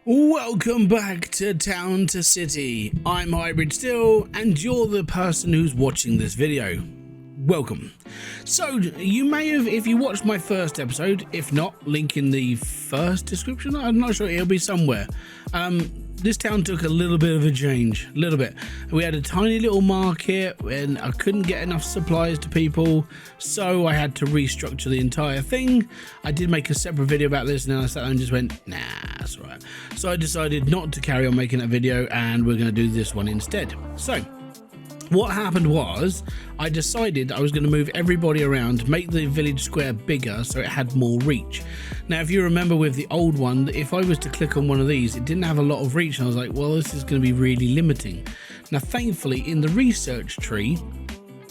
Welcome back to Town to City. I'm Hybridsteel and you're the person who's watching this video. Welcome. So you may have, if you watched my first episode, if not, link in the first description, I'm not sure, it'll be somewhere. This town took a little bit of a change, a little bit. We had a tiny little market and I couldn't get enough supplies to people, so I had to restructure the entire thing. I did make a separate video about this and then I sat there and just went, nah, that's all right. So I decided not to carry on making that video and we're going to do this one instead. So what happened was I decided I was going to move everybody around, make the village square bigger so it had more reach. Now, if you remember with the old one, if I was to click on one of these, it didn't have a lot of reach. And I was like, well, this is going to be really limiting. Now, thankfully, in the research tree,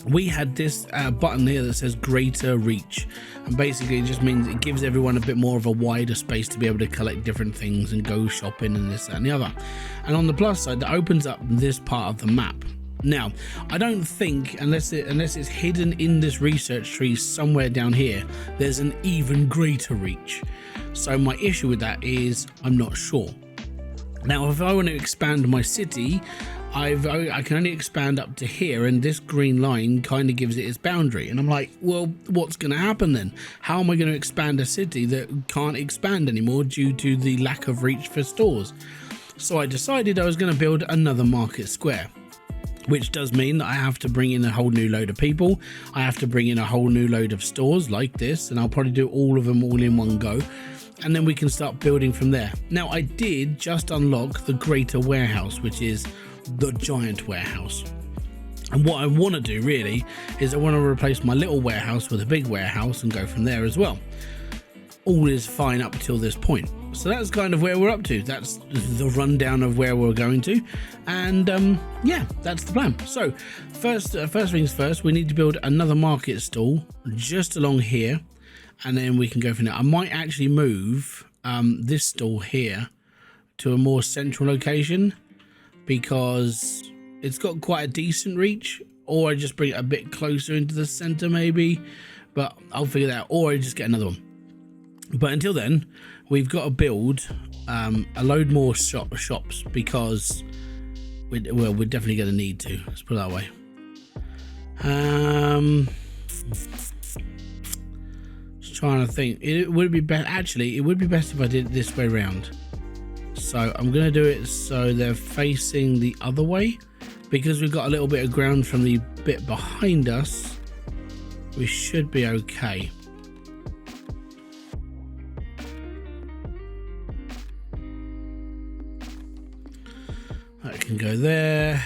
we had this button here that says greater reach. And basically, it just means it gives everyone a bit more of a wider space to be able to collect different things and go shopping and this, that, and the other. And on the plus side, that opens up this part of the map. Now, I don't think, unless it's hidden in this research tree somewhere down here, there's an even greater reach. So my issue with that is I'm not sure. Now, if I want to expand my city, I can only expand up to here, and this green line kind of gives it its boundary. And I'm like, well, what's going to happen then? How am I going to expand a city that can't expand anymore due to the lack of reach for stores? So I decided I was going to build another market square, which does mean that I have to bring in a whole new load of people. I have to bring in a whole new load of stores like this, and I'll probably do all of them all in one go. And then we can start building from there. Now, I did just unlock the greater warehouse, which is the giant warehouse. And what I want to do really is I want to replace my little warehouse with a big warehouse and go from there as well. All is fine up till this point. So that's kind of where we're up to. That's the rundown of where we're going to. And yeah, that's the plan. So first things first, we need to build another market stall just along here. And then we can go from there. I might actually move this stall here to a more central location because it's got quite a decent reach. Or I just bring it a bit closer into the center maybe. But I'll figure that out. Or I just get another one. But until then, we've got to build a load more shops because we're definitely going to need to. Let's put it that way. Just trying to think. It would be best. Actually, it would be best if I did it this way around. So I'm going to do it so they're facing the other way, because we've got a little bit of ground from the bit behind us. We should be okay. That can go there.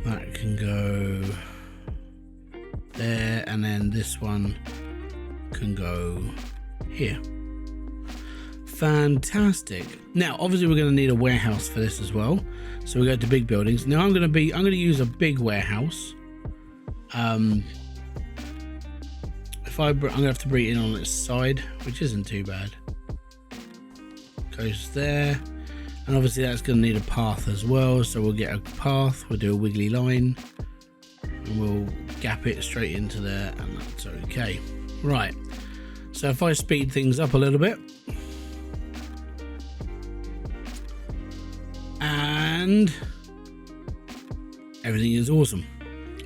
That can go there, and then this one can go here. Fantastic. Now, obviously, we're going to need a warehouse for this as well. So we go to big buildings. Now, I'm going to use a big warehouse. I'm going to have to bring it in on its side, which isn't too bad. Goes there. And obviously that's going to need a path as well, so we'll get a path, we'll do a wiggly line, and we'll gap it straight into there, and that's okay. Right, so if I speed things up a little bit, and everything is awesome.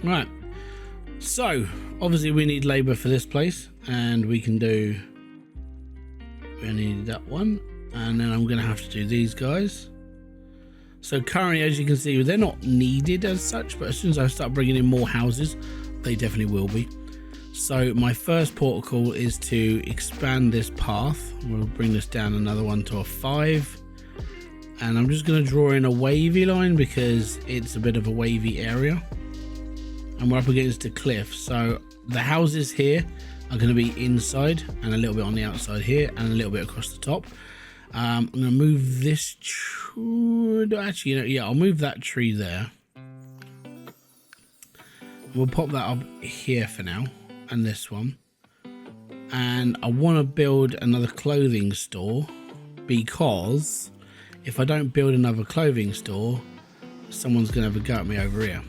Right, so obviously we need labor for this place, and we need that one. And then I'm going to have to do these guys. So currently, as you can see, they're not needed as such, but as soon as I start bringing in more houses, they definitely will be. So my first port call is to expand this path. We'll bring this down another one to a 5. And I'm just going to draw in a wavy line because it's a bit of a wavy area. And we're up against a cliff. So the houses here are going to be inside and a little bit on the outside here and a little bit across the top. I'm going to move this I'll move that tree there. We'll pop that up here for now, and this one. And I want to build another clothing store, because if I don't build another clothing store, someone's going to have a go at me over here.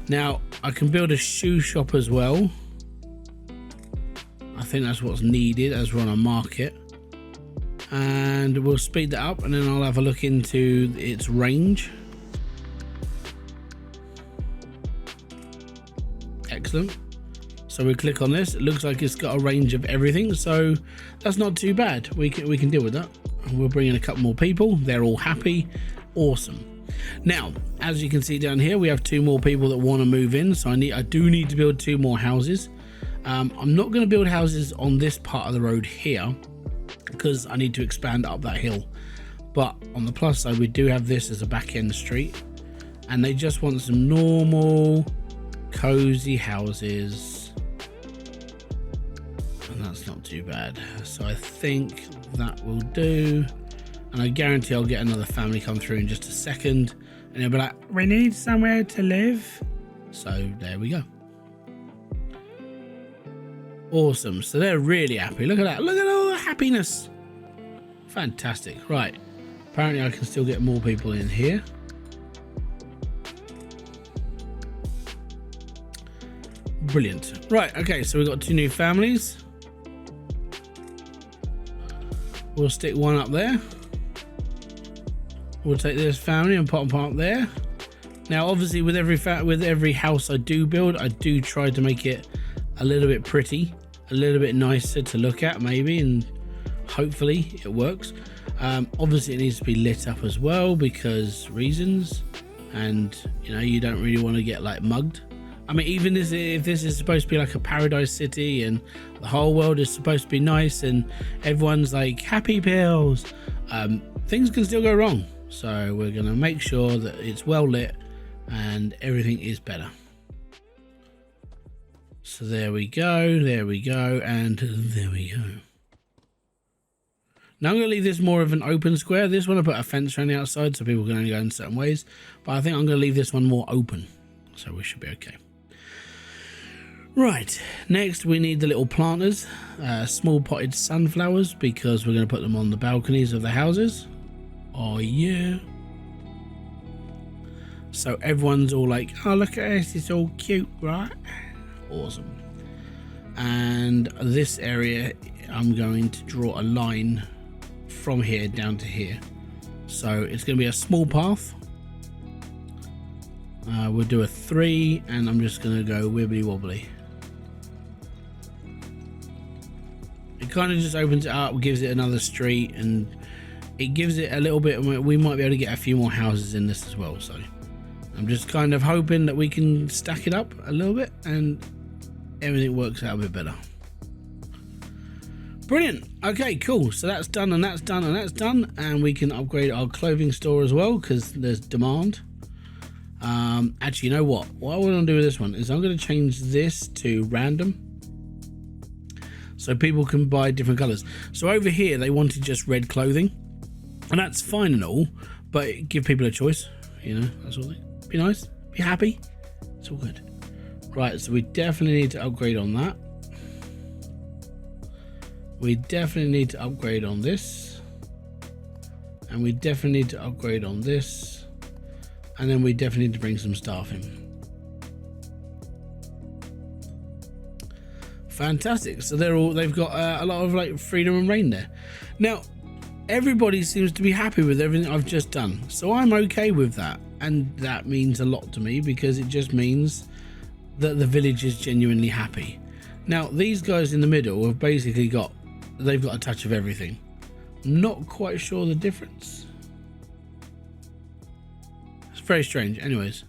Now, I can build a shoe shop as well. I think that's what's needed as we're on a market. and we'll speed that up, and then I'll have a look into its range. Excellent. So we click on this. It looks like it's got a range of everything, so that's not too bad. We can deal with that. We'll bring in a couple more people. They're all happy. Awesome. Now, as you can see down here, we have 2 more people that want to move in, so I do need to build 2 more houses. I'm not going to build houses on this part of the road here because I need to expand up that hill. But on the plus side, we do have this as a back end street, and they just want some normal cozy houses, and that's not too bad. So I think that will do, and I guarantee I'll get another family come through in just a second, and they'll be like, we need somewhere to live. So there we go. Awesome. So they're really happy. Look at that. Look at all the happiness. Fantastic. Right, apparently I can still get more people in here. Brilliant. Right, okay, so we've got 2 new families. We'll stick one up there. We'll take this family and put them up there. Now, obviously, with every house I do build, I do try to make it a little bit pretty, a little bit nicer to look at, maybe, and hopefully it works. Obviously, it needs to be lit up as well because reasons, and you know, you don't really want to get like mugged. I mean, even if this is supposed to be like a paradise city and the whole world is supposed to be nice and everyone's like happy pills, things can still go wrong. So we're going to make sure that it's well lit and everything is better. So there we go, and there we go. Now I'm going to leave this more of an open square. This one I put a fence around the outside so people can only go in certain ways. But I think I'm going to leave this one more open. So we should be okay. Right, next we need the little planters, small potted sunflowers, because we're going to put them on the balconies of the houses. Oh yeah. So everyone's all like, oh look at this, it's all cute, right? Awesome. And this area, I'm going to draw a line from here down to here. So it's going to be a small path. We'll do a 3, and I'm just going to go wibbly wobbly. It kind of just opens it up, gives it another street, and it gives it a little bit. We might be able to get a few more houses in this as well. So I'm just kind of hoping that we can stack it up a little bit and everything works out a bit better. Brilliant. Okay, cool. So that's done, and that's done, and that's done, and we can upgrade our clothing store as well because there's demand. Actually, you know what I want to do with this one is I'm going to change this to random so people can buy different colors. So over here they wanted just red clothing, and that's fine and all, but give people a choice, you know, that's all. Be nice, be happy, it's all good. Right, so we definitely need to upgrade on that. We definitely need to upgrade on this, and we definitely need to upgrade on this. And then we definitely need to bring some staff in. Fantastic. So they've got a lot of like freedom and reign there. Now, everybody seems to be happy with everything I've just done. So I'm okay with that. And that means a lot to me because it just means that the village is genuinely happy. Now, these guys in the middle have basically they've got a touch of everything. Not quite sure the difference. Very strange. Anyways,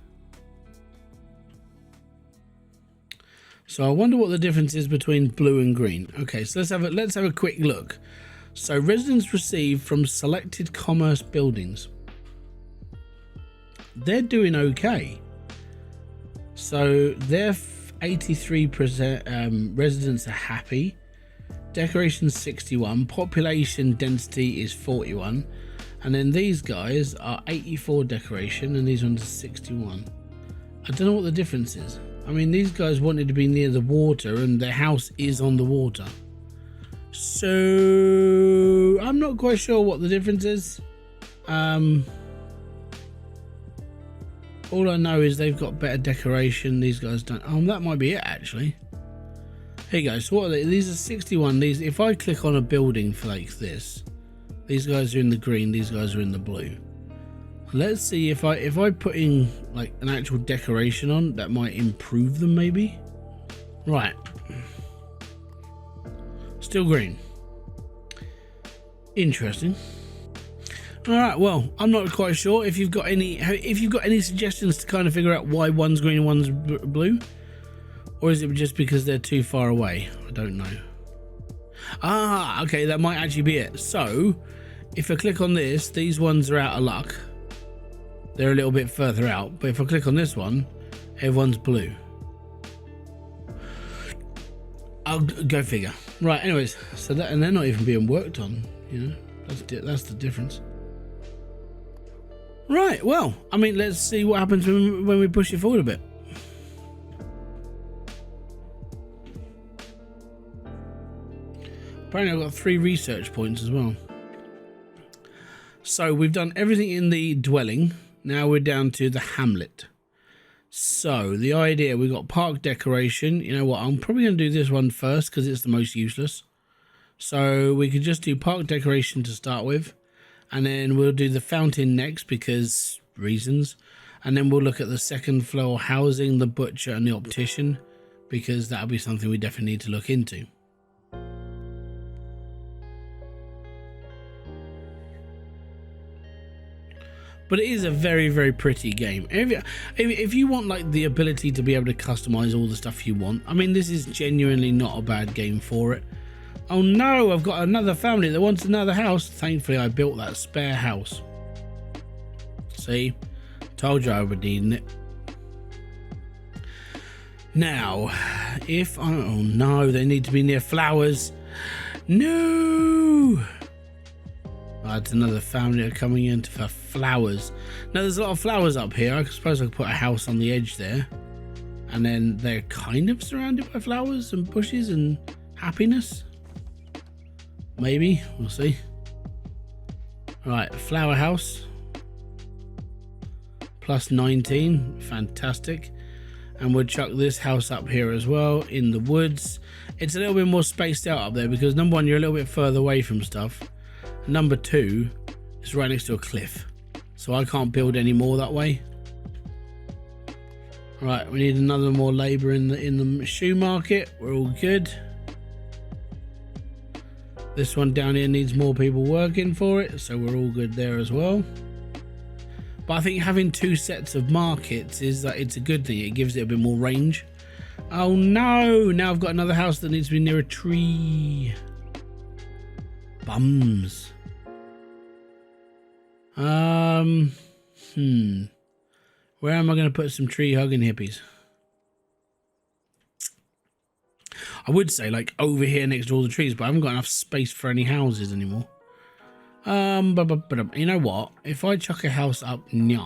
so I wonder what the difference is between blue and green. Okay, so let's have a quick look. So residents received from selected commerce buildings, they're doing okay. So they're 83% residents are happy. Decoration 61, population density is 41. And then these guys are 84 decoration and these ones are 61. I don't know what the difference is. I mean, these guys wanted to be near the water and their house is on the water. So I'm not quite sure what the difference is. All I know is they've got better decoration. These guys don't. Oh, that might be it actually. Here you go. So what are they? These are 61. These, if I click on a building for like this, These guys are in the green, these guys are in the blue. Let's see if I put in like an actual decoration on, that might improve them maybe. Right. Still green. Interesting. All right, well, I'm not quite sure if you've got any suggestions to kind of figure out why one's green and one's blue, or is it just because they're too far away? I don't know. Ah, okay, that might actually be it. So if I click on this, these ones are out of luck. They're a little bit further out, but if I click on this one, everyone's blue. I'll go figure. Right, anyways, so that, and they're not even being worked on, you know, that's the difference. Right, well, I mean, let's see what happens when we push it forward a bit. Apparently I've got 3 research points as well. So we've done everything in the dwelling. Now we're down to the Hamlet. So the idea, we've got park decoration. You know what, I'm probably going to do this one first because it's the most useless. So we could just do park decoration to start with. And then we'll do the fountain next because reasons. And then we'll look at the second floor housing, the butcher and the optician, because that'll be something we definitely need to look into. But it is a very, very pretty game. If you want like the ability to be able to customize all the stuff you want, I mean, this is genuinely not a bad game for it. Oh no, I've got another family that wants another house. Thankfully, I built that spare house. See, told you I would need it. Now, if I, oh no, they need to be near flowers. No. That's another family coming in for flowers. Now there's a lot of flowers up here. I suppose I could put a house on the edge there, and then they're kind of surrounded by flowers and bushes and happiness. Maybe, we'll see. Right, flower house. Plus 19, fantastic. And we'll chuck this house up here as well in the woods. It's a little bit more spaced out up there because number one, you're a little bit further away from stuff. Number two, it's right next to a cliff, so I can't build any more that way. Right, we need another more labor in the shoe market. We're all good. This one down here needs more people working for it, so we're all good there as well. But I think having 2 sets of markets is that it's a good thing. It gives it a bit more range. Oh no, now I've got another house that needs to be near a tree. Bums. Where am I going to put some tree hugging hippies? I would say like over here next to all the trees, but I haven't got enough space for any houses anymore. But you know what? If I chuck a house up near,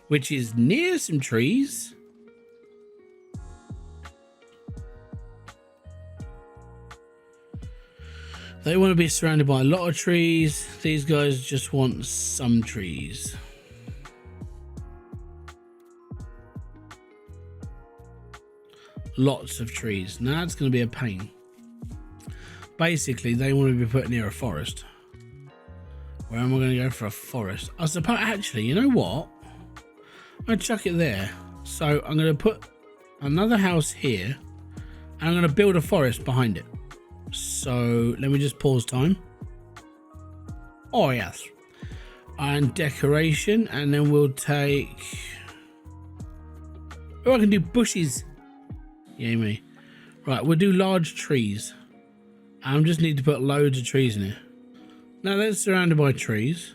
which is near some trees. They want to be surrounded by a lot of trees. These guys just want some trees. Lots of trees. Now that's going to be a pain. Basically, they want to be put near a forest. Where am I going to go for a forest? I suppose, actually, you know what? I'm going to chuck it there. So I'm going to put another house here. And I'm going to build a forest behind it. So let me just pause time. Oh yes. And decoration, and then we'll take, oh, I can do bushes. Yay me. Right, we'll do large trees. I just need to put loads of trees in here. Now that's surrounded by trees.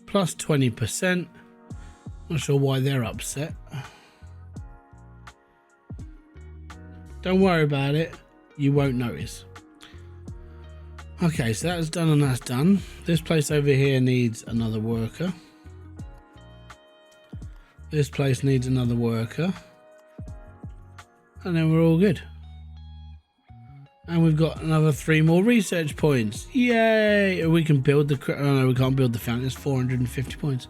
Plus 20%. Not sure why they're upset. Don't worry about it. You won't notice. Okay, so that's done and that's done. This place over here needs another worker. This place needs another worker. And then we're all good. And we've got another 3 more research points. Yay! We can build the... Oh no, we can't build the fountain. It's 450 points.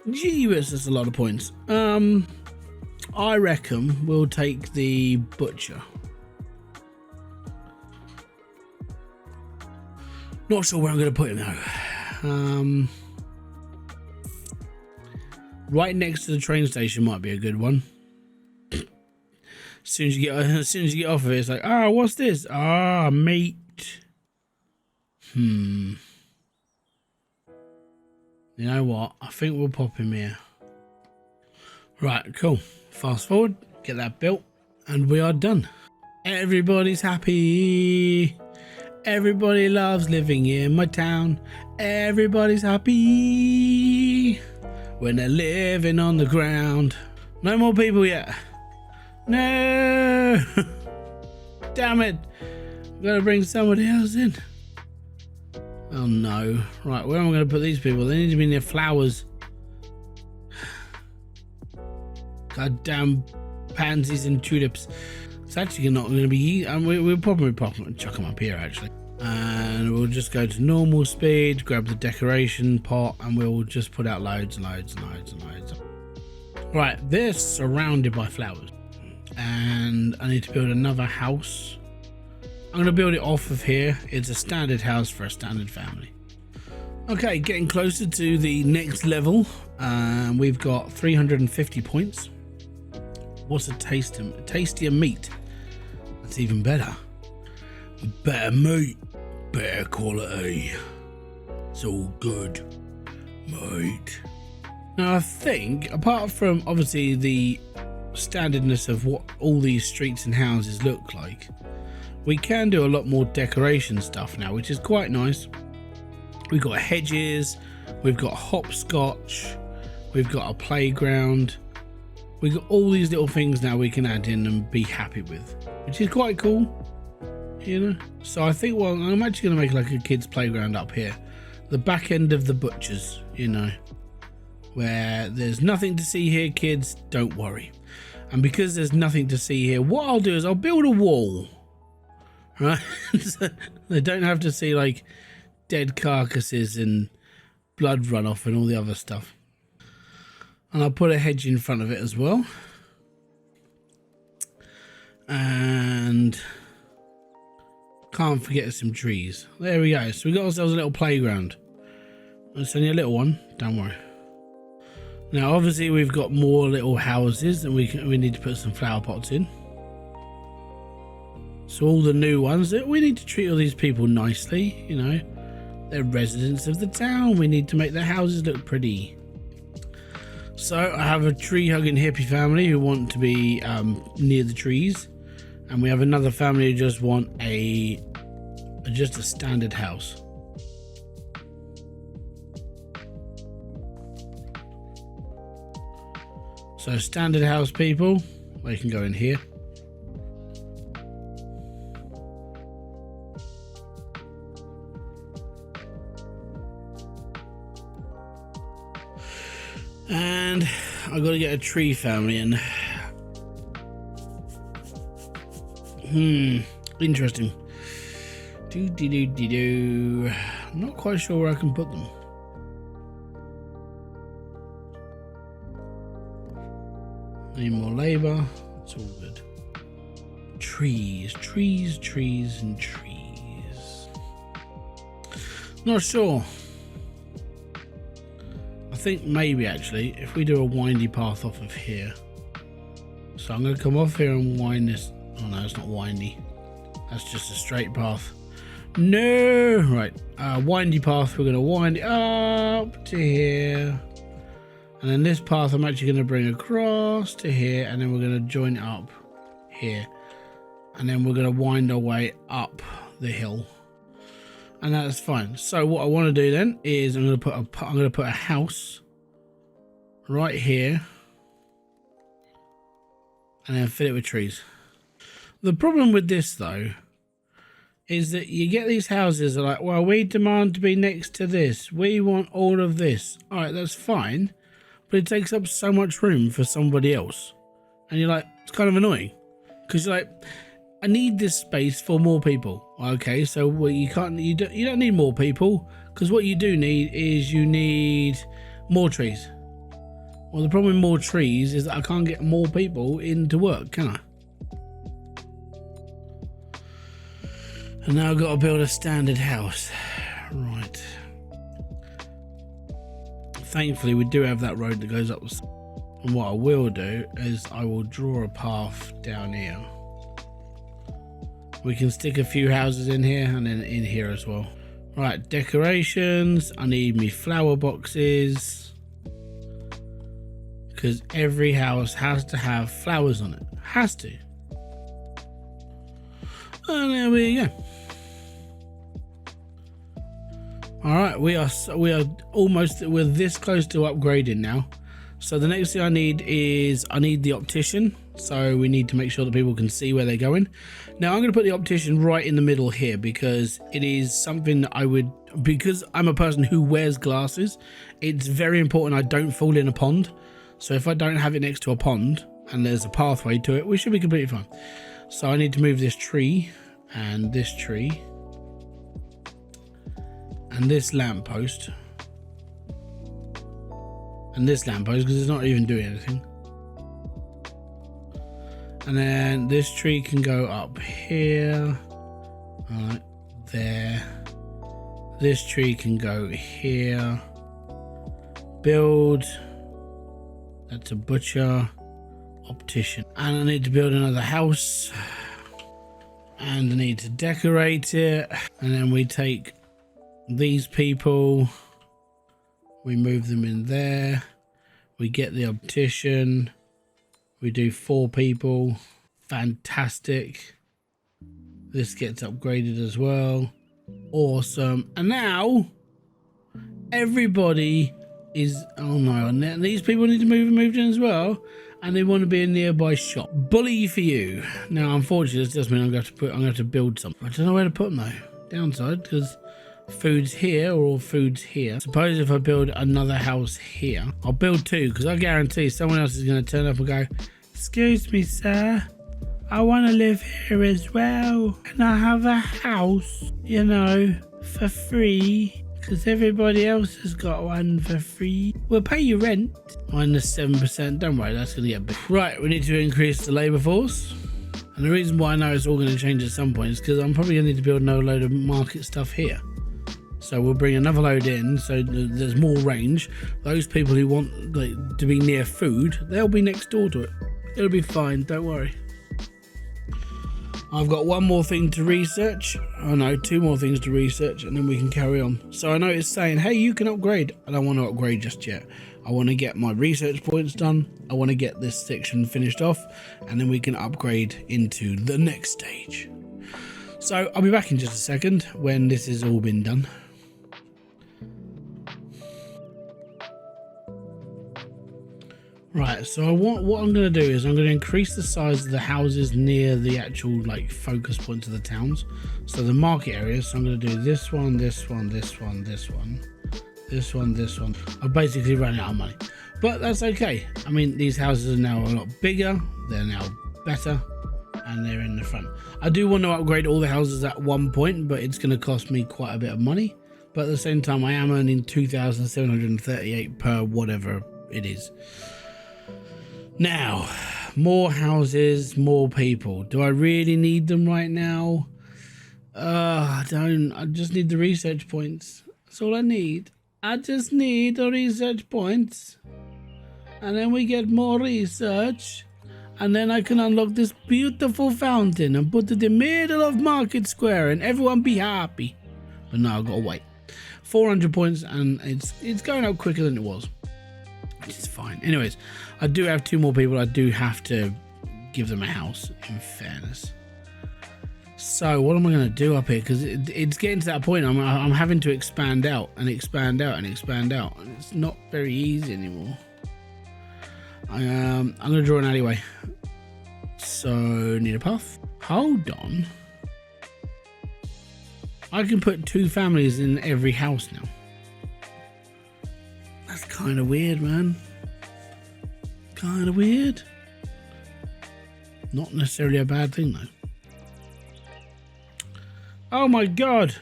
Gee whiz, that's a lot of points. I reckon we'll take the butcher. Not sure where I'm going to put him though. Right next to the train station might be a good one. As soon as you get off of it, it's like, oh, what's this? Ah, meat. You know what? I think we'll pop him here. Right, cool. Fast forward, get that built, and we are done. Everybody's happy. Everybody loves living in my town. Everybody's happy when they're living on the ground. No more people yet. No. Damn it. I'm gonna bring somebody else in. Oh no. Right, where am I gonna put these people? They need to be near flowers. Goddamn pansies and tulips. It's actually not going to be. We'll probably chuck them up here actually, and we'll just go to normal speed, grab the decoration pot, and we'll just put out loads and loads and loads and loads. Right, they're surrounded by flowers, and I need to build another house. I'm going to build it off of here. It's a standard house for a standard family. Okay, getting closer to the next level. We've got 350 points. What's a tastier meat? That's even better. Better meat, better quality. It's all good, mate. Now I think, apart from obviously the standardness of what all these streets and houses look like, we can do a lot more decoration stuff now, which is quite nice. We've got hedges, we've got hopscotch, we've got a playground. We've got all these little things now we can add in and be happy with, which is quite cool, you know. So I think, well, I'm actually going to make like a kids playground up here, the back end of the butchers, you know, where there's nothing to see here, kids, don't worry. And because there's nothing to see here, what I'll do is I'll build a wall, right? So they don't have to see like dead carcasses and blood runoff and all the other stuff. And I'll put a hedge in front of it as well. And can't forget some trees. There we go. So we got ourselves a little playground. It's only a little one, don't worry. Now obviously we've got more little houses and we need to put some flower pots in. So all the new ones, we need to treat all these people nicely, you know. They're residents of the town. We need to make their houses look pretty. So I have a tree-hugging hippie family who want to be near the trees, and we have another family who just want just a standard house. So standard house people, they can go in here. And I've got to get a tree family in. Interesting. Not quite sure where I can put them. Need more labor. It's all good. Trees, trees, trees, and trees. Not sure. I think maybe actually if we do a windy path off of here. So I'm going to come off here and wind this. Oh no, it's not windy. That's just a straight path. No, right. Windy path. We're going to wind it up to here. And then this path I'm actually going to bring across to here. And then we're going to join it up here. And then we're going to wind our way up the hill. And that's fine. So what I want to do then is I'm going to put a house right here. And then fill it with trees. The problem with this though is that you get these houses that are like, well, we demand to be next to this. We want all of this. All right, that's fine. But it takes up so much room for somebody else. And you're like, it's kind of annoying. Because you're like, I need this space for more people. Okay, so well, you don't need more people, because what you do need is you need more trees. Well, the problem with more trees is that I can't get more people into work, can I? And now I've got to build a standard house. Right. Thankfully, we do have that road that goes up. And what I will do is I will draw a path down here. We can stick a few houses in here and then in here as well. Right, decorations. I need me flower boxes. Because every house has to have flowers on it. Has to. And there we go. Alright, we're this close to upgrading now. So the next thing I need is the optician. So we need to make sure that people can see where they're going. Now I'm going to put the optician right in the middle here because it is something that because I'm a person who wears glasses, it's very important I don't fall in a pond. So if I don't have it next to a pond and there's a pathway to it, we should be completely fine. So I need to move this tree and this tree and this lamppost and this lamppost because it's not even doing anything. And then this tree can go up here, right there. This tree can go here. Build. That's a butcher, optician. And I need to build another house. And I need to decorate it. And then we take these people. We move them in there. We get the optician. We do 4 people. Fantastic. This gets upgraded as well. Awesome. And now everybody is, oh no, and these people need to moved in as well, and they want to be a nearby shop. Bully for you. Now unfortunately this does mean I'm going to have to build something. I don't know where to put them though. Downside, because food's here or food's here. Suppose if I build another house here, I'll build 2 because I guarantee someone else is going to turn up and go, excuse me sir, I want to live here as well. Can I have a house, you know, for free? Because everybody else has got one for free. We'll pay you rent. Minus 7%. Don't worry, that's going to get big. Right, we need to increase the labour force. And the reason why I know it's all going to change at some point is because I'm probably going to need to build another load of market stuff here. So we'll bring another load in so there's more range. Those people who want to be near food, they'll be next door to it. It'll be fine, don't worry. I've got one more thing to research. Oh no, 2 more things to research and then we can carry on. So I know it's saying, hey, you can upgrade. I don't want to upgrade just yet. I want to get my research points done. I want to get this section finished off and then we can upgrade into the next stage. So I'll be back in just a second when this has all been done. Right, so what I'm going to do is I'm going to increase the size of the houses near the actual focus points of the towns. So the market areas, so I'm going to do this one, this one, this one, this one, this one, this one. I've basically run out of money, but that's okay. I mean, these houses are now a lot bigger, they're now better, and they're in the front. I do want to upgrade all the houses at one point, but it's going to cost me quite a bit of money. But at the same time, I am earning 2,738 per whatever it is. Now, more houses, more people. Do I really need them right now? I don't. I just need the research points. That's all I need. I just need the research points. And then we get more research. And then I can unlock this beautiful fountain and put it in the middle of Market Square and everyone be happy. But no, I've got to wait. 400 points and it's going up quicker than it was. Which is fine. Anyways, I do have 2 more people. I do have to give them a house, in fairness. So what am I going to do up here? Because it's getting to that point. I'm having to expand out and expand out and expand out. And it's not very easy anymore. I'm going to draw an alleyway. So need a path. Hold on. I can put 2 families in every house now. That's kind of weird, man. Kind of weird. Not necessarily a bad thing, though. Oh my god.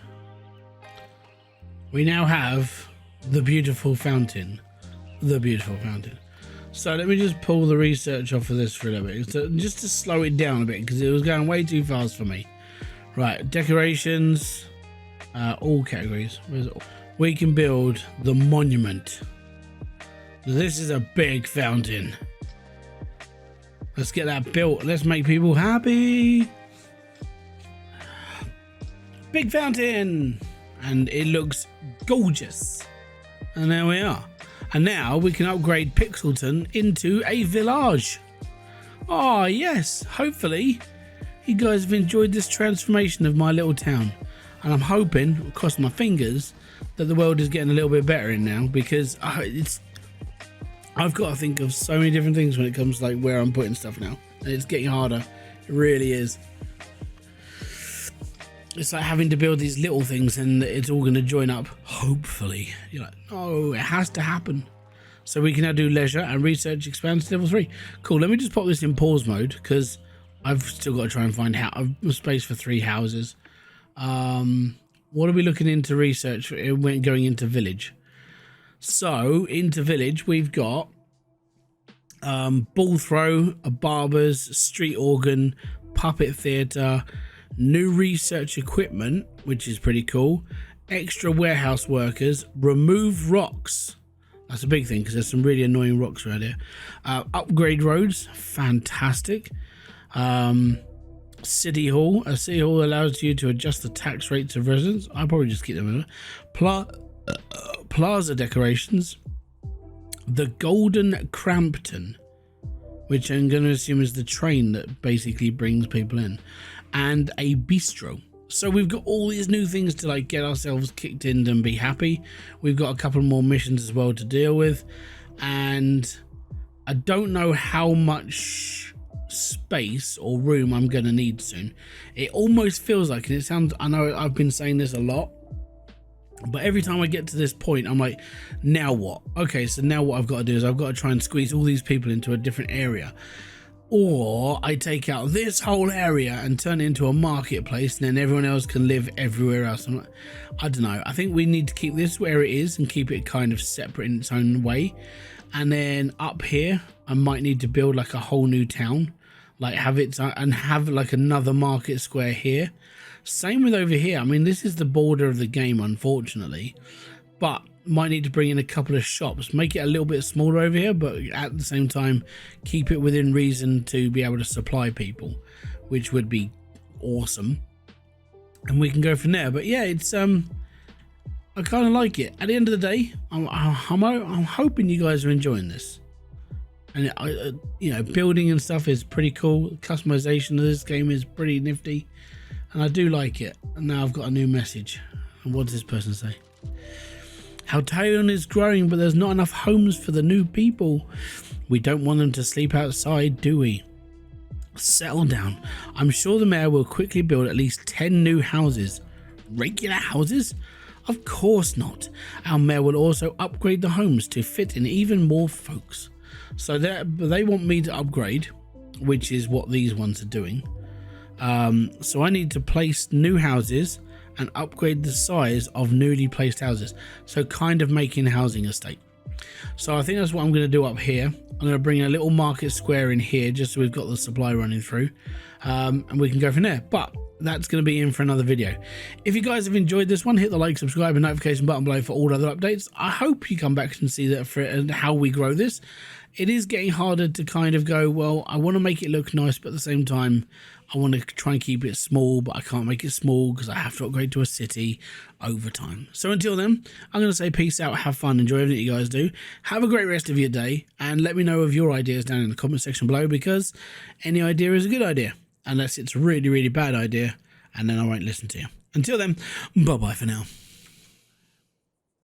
We now have the beautiful fountain. The beautiful fountain. So let me just pull the research off of this for a little bit. So just to slow it down a bit, because it was going way too fast for me. Right, decorations. All categories. We can build the monument. This is a big fountain. Let's get that built. Let's make people happy. Big fountain. And it looks gorgeous. And there we are. And now we can upgrade Pixelton into a village. Oh yes, hopefully you guys have enjoyed this transformation of my little town. And I'm hoping, cross my fingers, that the world is getting a little bit better in now, because I've got to think of so many different things when it comes to like where I'm putting stuff now. And it's getting harder. It really is. It's like having to build these little things and it's all going to join up, hopefully. You're like, oh, it has to happen. So we can now do leisure and research expands to level 3. Cool, let me just pop this in pause mode because I've still got to try and find space for 3 houses. What are we looking into research when going into village? So into village we've got ball throw, a barber's, street organ, puppet theatre, new research equipment, which is pretty cool, extra warehouse workers, remove rocks. That's a big thing because there's some really annoying rocks around here. Upgrade roads, fantastic. City hall. A city hall allows you to adjust the tax rates of residents. I'll probably just keep them in there. Plaza decorations. The Golden Crampton, which I'm going to assume is the train that basically brings people in. And a bistro. So we've got all these new things to like get ourselves kicked in and be happy. We've got a couple more missions as well to deal with, and I don't know how much space or room I'm gonna need soon. It almost feels like, and it sounds, I know I've been saying this a lot, but every time I get to this point I'm like, now what? Okay, so now what I've got to do is I've got to try and squeeze all these people into a different area. Or I take out this whole area and turn it into a marketplace, and then everyone else can live everywhere else. I don't know. I think we need to keep this where it is and keep it kind of separate in its own way. And then up here, I might need to build like a whole new town, like have it and have like another market square here. Same with over here. I mean, this is the border of the game, unfortunately, but might need to bring in a couple of shops, make it a little bit smaller over here, but at the same time keep it within reason to be able to supply people, which would be awesome, and we can go from there. But yeah, it's I kind of like it. At the end of the day, I'm hoping you guys are enjoying this, and you know, building and stuff is pretty cool. Customization of this game is pretty nifty, and I do like it. And now I've got a new message, and what does this person say? How town is growing, but there's not enough homes for the new people. We don't want them to sleep outside, do we? Settle down. I'm sure the mayor will quickly build at least 10 new houses. Regular houses? Of course not. Our mayor will also upgrade the homes to fit in even more folks. So they want me to upgrade, which is what these ones are doing. So I need to place new houses and upgrade the size of newly placed houses, so kind of making a housing estate. So I think that's what I'm going to do up here. I'm going to bring a little market square in here just so we've got the supply running through, and we can go from there. But that's going to be in for another video. If you guys have enjoyed this one, hit the like, subscribe and notification button below for all other updates. I hope you come back and see that and how we grow this. It is getting harder to kind of go, well, I want to make it look nice, but at the same time I want to try and keep it small, but I can't make it small because I have to upgrade to a city over time. So until then, I'm going to say peace out, have fun, enjoy everything you guys do. Have a great rest of your day, and let me know of your ideas down in the comment section below, because any idea is a good idea, unless it's a really, really bad idea, and then I won't listen to you. Until then, bye-bye for now.